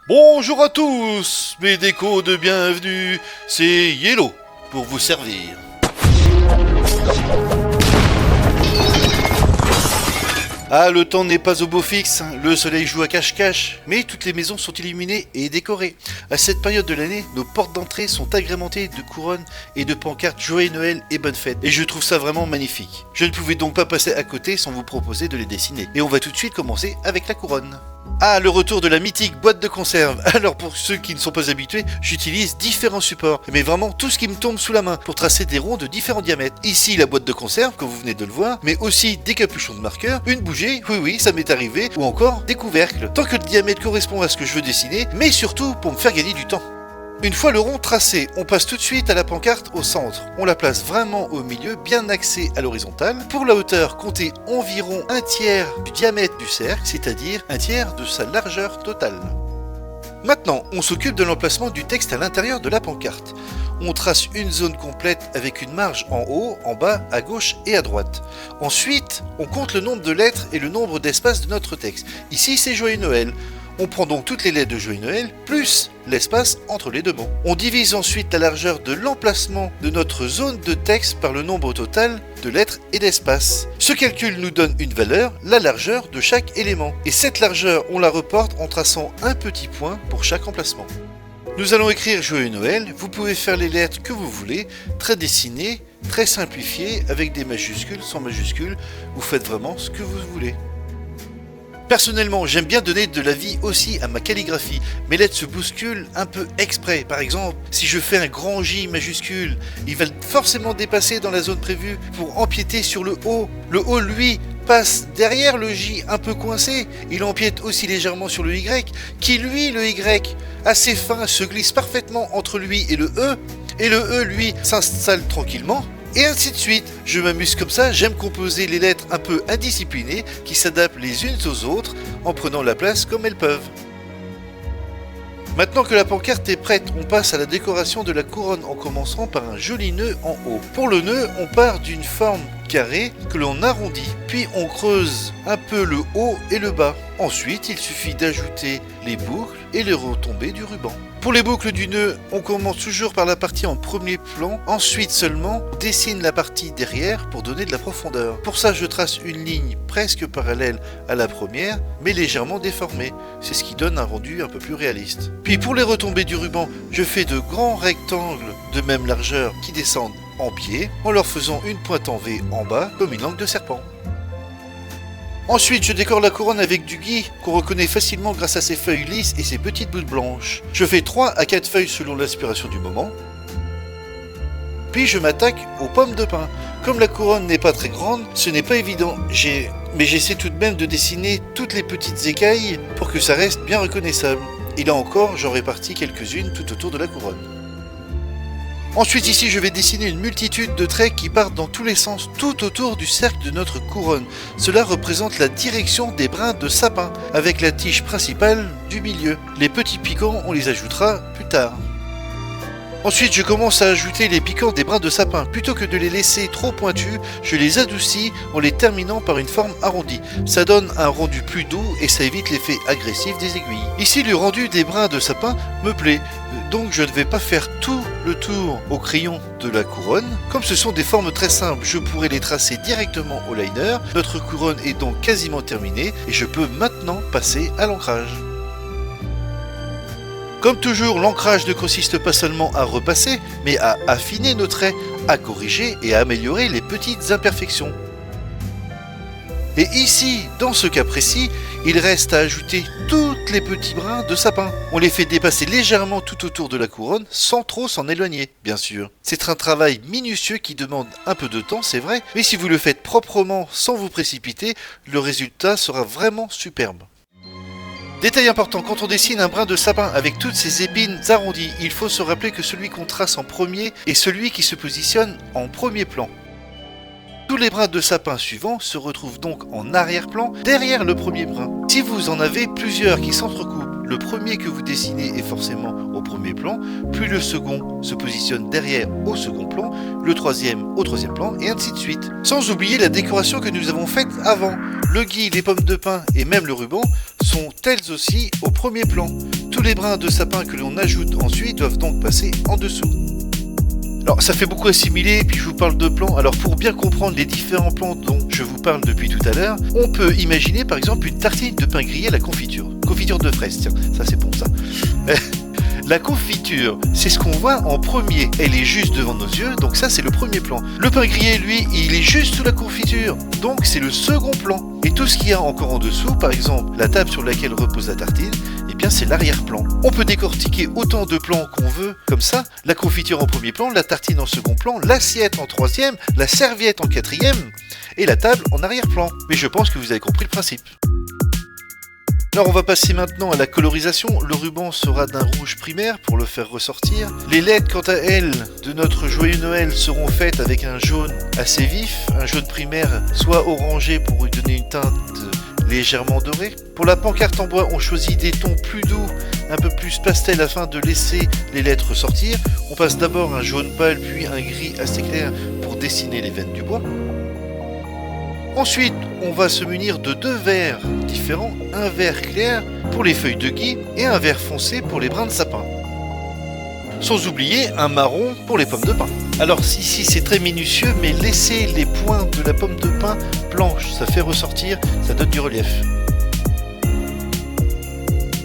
Bonjour à tous, mes décos de bienvenue, c'est Yellow pour vous servir. Ah, le temps n'est pas au beau fixe, le soleil joue à cache-cache, mais toutes les maisons sont illuminées et décorées. À cette période de l'année, nos portes d'entrée sont agrémentées de couronnes et de pancartes Joyeux Noël et Bonne Fête, et je trouve ça vraiment magnifique. Je ne pouvais donc pas passer à côté sans vous proposer de les dessiner. Et on va tout de suite commencer avec la couronne. Ah, le retour de la mythique boîte de conserve. Alors pour ceux qui ne sont pas habitués, j'utilise différents supports, mais vraiment tout ce qui me tombe sous la main pour tracer des ronds de différents diamètres. Ici la boîte de conserve, comme vous venez de le voir, mais aussi des capuchons de marqueur, une bougie, oui ça m'est arrivé, ou encore des couvercles. Tant que le diamètre correspond à ce que je veux dessiner, mais surtout pour me faire gagner du temps. Une fois le rond tracé, on passe tout de suite à la pancarte au centre. On la place vraiment au milieu, bien axée à l'horizontale. Pour la hauteur, comptez environ un tiers du diamètre du cercle, c'est-à-dire un tiers de sa largeur totale. Maintenant, on s'occupe de l'emplacement du texte à l'intérieur de la pancarte. On trace une zone complète avec une marge en haut, en bas, à gauche et à droite. Ensuite, on compte le nombre de lettres et le nombre d'espaces de notre texte. Ici, c'est Joyeux Noël. On prend donc toutes les lettres de Joyeux Noël, plus l'espace entre les deux mots. On divise ensuite la largeur de l'emplacement de notre zone de texte par le nombre total de lettres et d'espaces. Ce calcul nous donne une valeur, la largeur de chaque élément. Et cette largeur, on la reporte en traçant un petit point pour chaque emplacement. Nous allons écrire Joyeux Noël. Vous pouvez faire les lettres que vous voulez, très dessinées, très simplifiées, avec des majuscules, sans majuscules. Vous faites vraiment ce que vous voulez. Personnellement, j'aime bien donner de la vie aussi à ma calligraphie. Mes lettres se bousculent un peu exprès. Par exemple, si je fais un grand J majuscule, il va forcément dépasser dans la zone prévue pour empiéter sur le O. Le O, lui, passe derrière le J un peu coincé. Il empiète aussi légèrement sur le Y, qui lui, le Y, assez fin, se glisse parfaitement entre lui et le E. Et le E, lui, s'installe tranquillement. Et ainsi de suite. Je m'amuse comme ça, j'aime composer les lettres un peu indisciplinées qui s'adaptent les unes aux autres en prenant la place comme elles peuvent. Maintenant que la pancarte est prête, on passe à la décoration de la couronne en commençant par un joli nœud en haut. Pour le nœud, on part d'une forme carrée que l'on arrondit, puis on creuse un peu le haut et le bas. Ensuite, il suffit d'ajouter les boucles et les retombées du ruban. Pour les boucles du nœud, on commence toujours par la partie en premier plan, ensuite seulement on dessine la partie derrière pour donner de la profondeur. Pour ça, je trace une ligne presque parallèle à la première, mais légèrement déformée. C'est ce qui donne un rendu un peu plus réaliste. Puis pour les retombées du ruban, je fais de grands rectangles de même largeur qui descendent en pied, en leur faisant une pointe en V en bas, comme une langue de serpent. Ensuite, je décore la couronne avec du gui qu'on reconnaît facilement grâce à ses feuilles lisses et ses petites boules blanches. Je fais 3 à 4 feuilles selon l'inspiration du moment. Puis je m'attaque aux pommes de pin. Comme la couronne n'est pas très grande, ce n'est pas évident, mais j'essaie tout de même de dessiner toutes les petites écailles pour que ça reste bien reconnaissable. Et là encore, j'en répartis quelques-unes tout autour de la couronne. Ensuite ici je vais dessiner une multitude de traits qui partent dans tous les sens tout autour du cercle de notre couronne. Cela représente la direction des brins de sapin avec la tige principale du milieu. Les petits piquants on les ajoutera plus tard. Ensuite je commence à ajouter les piquants des brins de sapin. Plutôt que de les laisser trop pointus, je les adoucis en les terminant par une forme arrondie. Ça donne un rendu plus doux et ça évite l'effet agressif des aiguilles. Ici le rendu des brins de sapin me plaît, donc je ne vais pas faire tout le tour au crayon de la couronne. Comme ce sont des formes très simples, je pourrais les tracer directement au liner. Notre couronne est donc quasiment terminée et je peux maintenant passer à l'ancrage. Comme toujours, l'ancrage ne consiste pas seulement à repasser, mais à affiner nos traits, à corriger et à améliorer les petites imperfections. Et ici, dans ce cas précis, il reste à ajouter tous les petits brins de sapin. On les fait dépasser légèrement tout autour de la couronne, sans trop s'en éloigner, bien sûr. C'est un travail minutieux qui demande un peu de temps, c'est vrai, mais si vous le faites proprement sans vous précipiter, le résultat sera vraiment superbe. Détail important, quand on dessine un brin de sapin avec toutes ses épines arrondies, il faut se rappeler que celui qu'on trace en premier est celui qui se positionne en premier plan. Tous les brins de sapin suivants se retrouvent donc en arrière-plan, derrière le premier brin. Si vous en avez plusieurs qui s'entrecoupent, le premier que vous dessinez est forcément au premier plan, puis le second se positionne derrière au second plan, le troisième au troisième plan, et ainsi de suite. Sans oublier la décoration que nous avons faite avant. Le gui, les pommes de pin et même le ruban sont elles aussi au premier plan. Tous les brins de sapin que l'on ajoute ensuite doivent donc passer en dessous. Alors ça fait beaucoup assimiler, puis je vous parle de plans. Alors pour bien comprendre les différents plans dont je vous parle depuis tout à l'heure, on peut imaginer par exemple une tartine de pain grillé à la confiture. Confiture de fraises, tiens, ça c'est bon ça. La confiture, c'est ce qu'on voit en premier. Elle est juste devant nos yeux, donc ça c'est le premier plan. Le pain grillé, lui, il est juste sous la confiture, donc c'est le second plan. Et tout ce qu'il y a encore en dessous, par exemple la table sur laquelle repose la tartine, eh bien c'est l'arrière-plan. On peut décortiquer autant de plans qu'on veut, comme ça, la confiture en premier plan, la tartine en second plan, l'assiette en troisième, la serviette en quatrième, et la table en arrière-plan. Mais je pense que vous avez compris le principe. Alors on va passer maintenant à la colorisation. Le ruban sera d'un rouge primaire pour le faire ressortir. Les LED quant à elles de notre joyeux Noël seront faites avec un jaune assez vif, un jaune primaire soit orangé pour lui donner une teinte légèrement dorée. Pour la pancarte en bois, on choisit des tons plus doux, un peu plus pastel afin de laisser les lettres ressortir. On passe d'abord un jaune pâle puis un gris assez clair pour dessiner les veines du bois. Ensuite, on va se munir de deux verres différents, un vert clair pour les feuilles de gui et un vert foncé pour les brins de sapin. Sans oublier un marron pour les pommes de pin. Alors ici c'est très minutieux, mais laissez les pointes de la pomme de pin blanche, ça fait ressortir, ça donne du relief.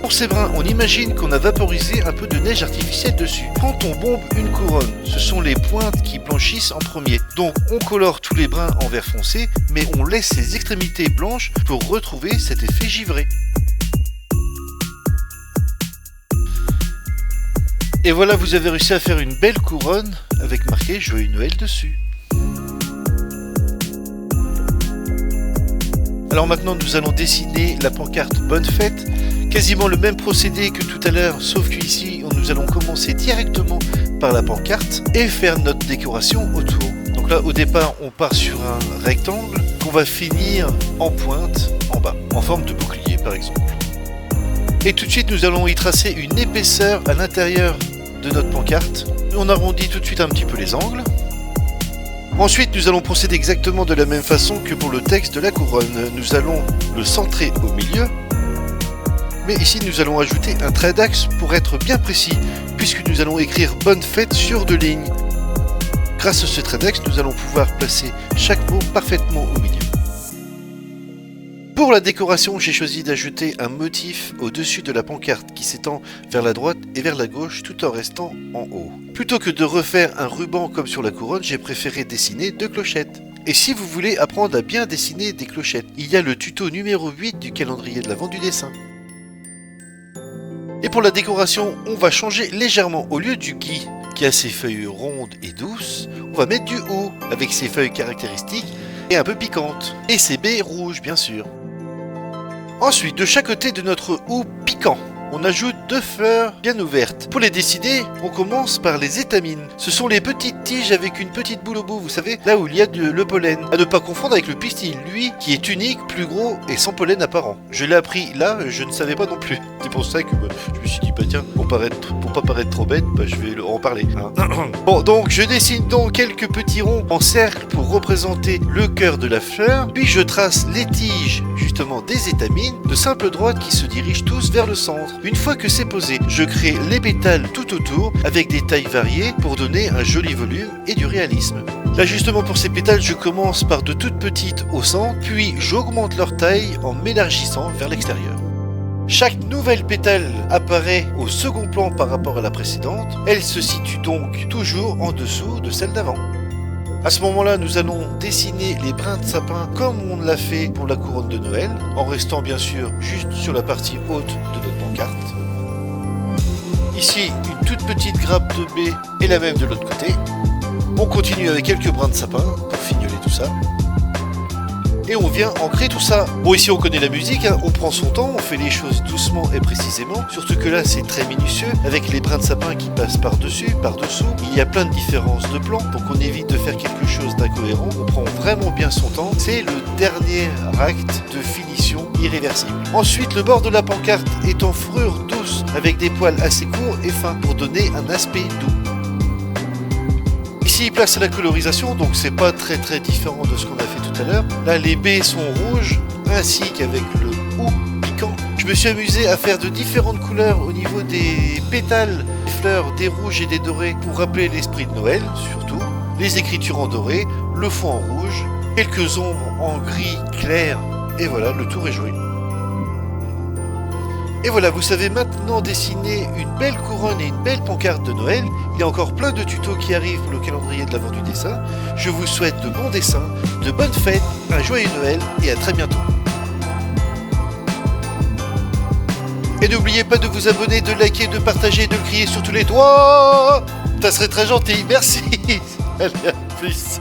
Pour ces brins, on imagine qu'on a vaporisé un peu de neige artificielle dessus. Quand on bombe une couronne, ce sont les pointes qui blanchissent en premier. Donc on colore tous les brins en vert foncé, mais on laisse les extrémités blanches pour retrouver cet effet givré. Et voilà, vous avez réussi à faire une belle couronne avec marqué Joyeux Noël dessus. Alors maintenant nous allons dessiner la pancarte Bonne Fête. Quasiment le même procédé que tout à l'heure, sauf qu'ici nous allons commencer directement par la pancarte et faire notre décoration autour. Donc là au départ on part sur un rectangle qu'on va finir en pointe en bas, en forme de bouclier par exemple. Et tout de suite nous allons y tracer une épaisseur à l'intérieur de notre pancarte. On arrondit tout de suite un petit peu les angles. Ensuite nous allons procéder exactement de la même façon que pour le texte de la couronne. Nous allons le centrer au milieu. Mais ici nous allons ajouter un trait d'axe pour être bien précis, puisque nous allons écrire Bonne Fête sur deux lignes. Grâce à ce trait d'axe, nous allons pouvoir placer chaque mot parfaitement au milieu. Pour la décoration, j'ai choisi d'ajouter un motif au-dessus de la pancarte qui s'étend vers la droite et vers la gauche tout en restant en haut. Plutôt que de refaire un ruban comme sur la couronne, j'ai préféré dessiner deux clochettes. Et si vous voulez apprendre à bien dessiner des clochettes, il y a le tuto numéro 8 du calendrier de l'Avent du dessin. Et pour la décoration, on va changer légèrement. Au lieu du gui qui a ses feuilles rondes et douces, on va mettre du haut avec ses feuilles caractéristiques et un peu piquantes. Et ses baies rouges bien sûr. Ensuite, de chaque côté de notre hou piquant, on ajoute deux fleurs bien ouvertes. Pour les dessiner, on commence par les étamines. Ce sont les petites tiges avec une petite boule au bout, vous savez, là où il y a le pollen. À ne pas confondre avec le pistil, lui, qui est unique, plus gros et sans pollen apparent. Je l'ai appris là, je ne savais pas non plus. C'est pour ça que je me suis dit, bah tiens, pour pas paraître trop bête, bah, je vais en parler. Hein. Bon, donc je dessine donc quelques petits ronds en cercle pour représenter le cœur de la fleur, puis je trace les tiges, justement des étamines, de simples droites qui se dirigent tous vers le centre. Une fois que c'est posé, je crée les pétales tout autour avec des tailles variées pour donner un joli volume et du réalisme. Là justement pour ces pétales, je commence par de toutes petites au centre, puis j'augmente leur taille en m'élargissant vers l'extérieur. Chaque nouvelle pétale apparaît au second plan par rapport à la précédente. Elle se situe donc toujours en dessous de celle d'avant. À ce moment-là, nous allons dessiner les brins de sapin comme on l'a fait pour la couronne de Noël, en restant bien sûr juste sur la partie haute de notre pancarte. Ici, une toute petite grappe de baies et la même de l'autre côté. On continue avec quelques brins de sapin pour fignoler tout ça. Et on vient ancrer tout ça. Bon, ici on connaît la musique, hein, on prend son temps, on fait les choses doucement et précisément, surtout que là c'est très minutieux, avec les brins de sapin qui passent par-dessus, par-dessous, il y a plein de différences de plans, donc on évite de faire quelque chose d'incohérent, on prend vraiment bien son temps, c'est le dernier acte de finition irréversible. Ensuite, le bord de la pancarte est en fourrure douce, avec des poils assez courts et fins, pour donner un aspect doux. Ici, place à la colorisation, donc c'est pas très différent de ce qu'on a fait tout à l'heure. Là, les baies sont rouges, ainsi qu'avec le hou piquant Je me suis amusé à faire de différentes couleurs au niveau des pétales, des fleurs, des rouges et des dorés pour rappeler l'esprit de Noël surtout. Les écritures en doré, le fond en rouge, quelques ombres en gris clair et voilà, le tour est joué. Et voilà, vous savez maintenant dessiner une belle couronne et une belle pancarte de Noël. Il y a encore plein de tutos qui arrivent pour le calendrier de l'avant du dessin. Je vous souhaite de bons dessins, de bonnes fêtes, un joyeux Noël et à très bientôt. Et n'oubliez pas de vous abonner, de liker, de partager et de le crier sur tous les toits. Ça serait très gentil, merci. Allez, à plus.